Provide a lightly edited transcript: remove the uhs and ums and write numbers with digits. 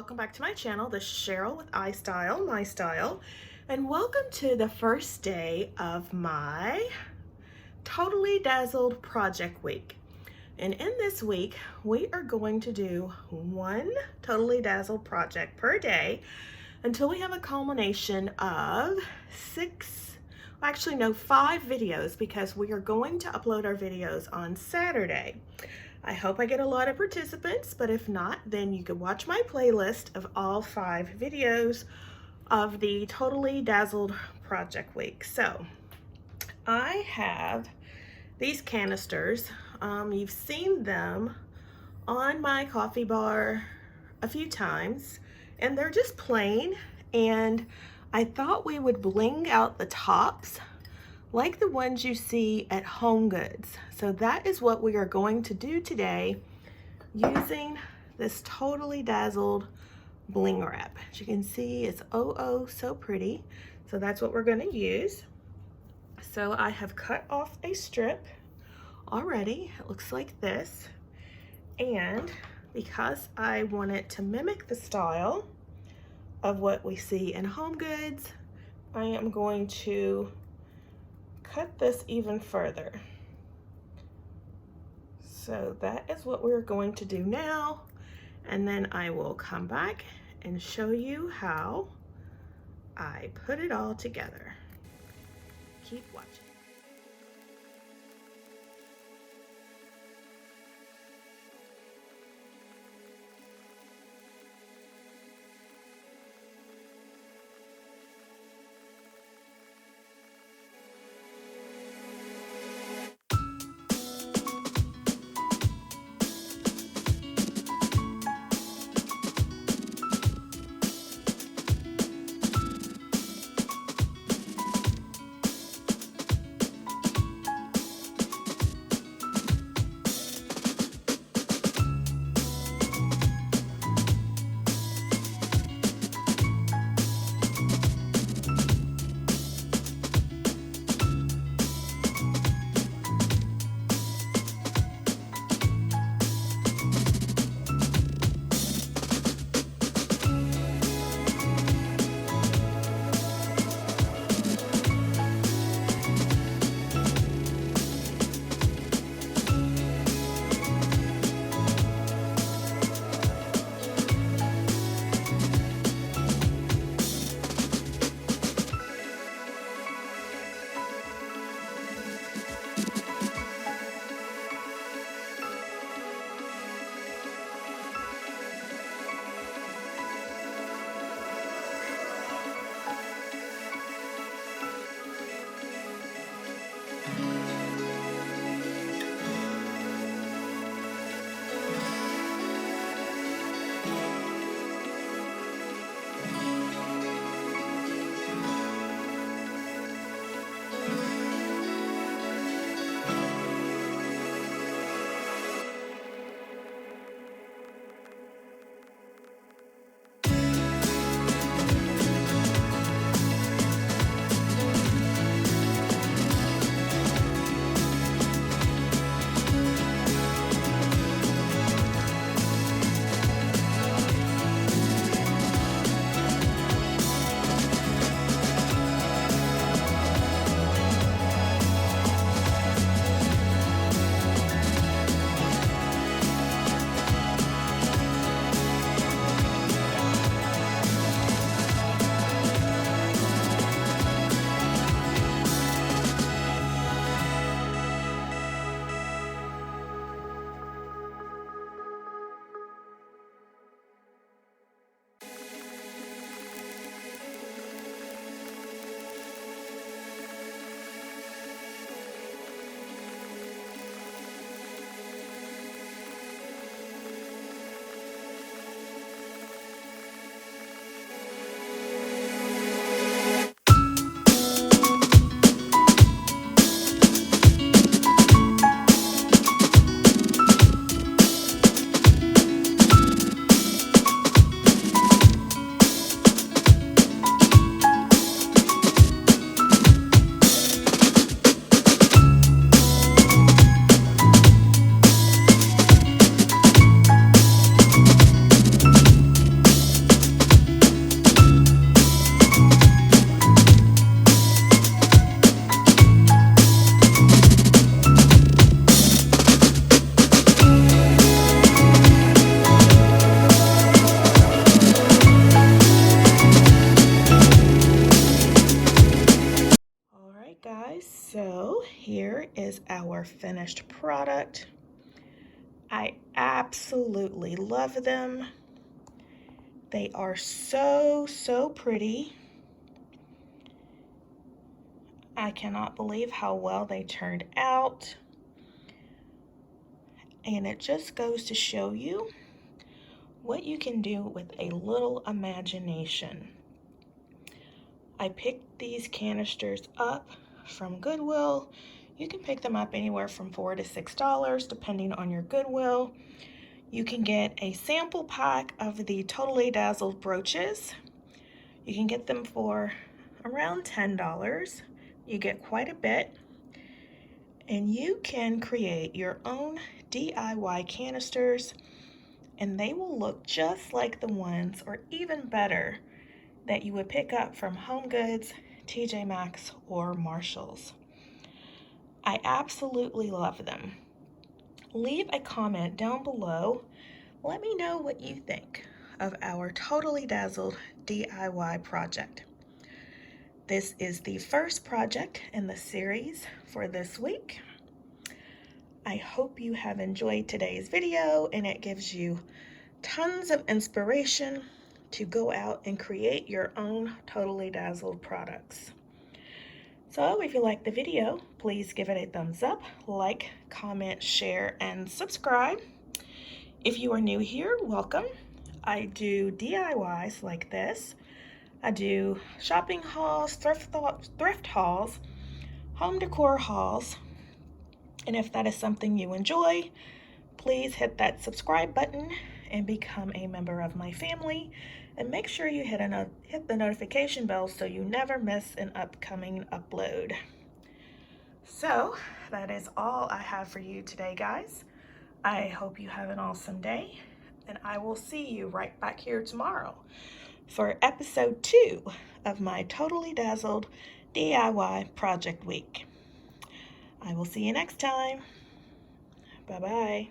welcome back to my channel. This is Cheryl with iSTYLEMYSTYLE, and welcome to the first day of my Totally Dazzled project week. And in this week, we are going to do one Totally Dazzled project per day until we have a culmination of 5 videos, because we are going to upload our videos on Saturday. I hope I get a lot of participants, but if not, then you can watch my playlist of all 5 videos of the Totally Dazzled project week. So I have these canisters. You've seen them on my coffee bar a few times, and they're just plain, and I thought we would bling out the tops like the ones you see at HomeGoods. So that is what we are going to do today using this Totally Dazzled bling wrap. As you can see, it's oh so pretty. So that's what we're going to use. So I have cut off a strip already. It looks like this. And because I want it to mimic the style of what we see in HomeGoods, I am going to cut this even further. So that is what we're going to do now, and then I will come back and show you how I put it all together. Keep watching. is our finished product. I absolutely love them. They are so, so pretty. I cannot believe how well they turned out. And it just goes to show you what you can do with a little imagination. I picked these canisters up from Goodwill. You can pick them up anywhere from $4 to $6 depending on your Goodwill. You can get a sample pack of the Totally Dazzled brooches. You can get them for around $10. You get quite a bit. And you can create your own DIY canisters, and they will look just like the ones, or even better, that you would pick up from HomeGoods, TJMaxx, or Marshalls. I absolutely love them. Leave a comment down below. Let me know what you think of our Totally Dazzled DIY project. This is the first project in the series for this week. I hope you have enjoyed today's video and it gives you tons of inspiration to go out and create your own Totally Dazzled products. So if you like the video, please give it a thumbs up, like, comment, share, and subscribe. If you are new here, welcome. I do DIYs like this. I do shopping hauls, thrift hauls, home decor hauls, and if that is something you enjoy, please hit that subscribe button and become a member of my family, and make sure you hit the notification bell so you never miss an upcoming upload. So that is all I have for you today, guys. I hope you have an awesome day, and I will see you right back here tomorrow for episode 2 of my Totally Dazzled DIY Project Week. I will see you next time. Bye-bye.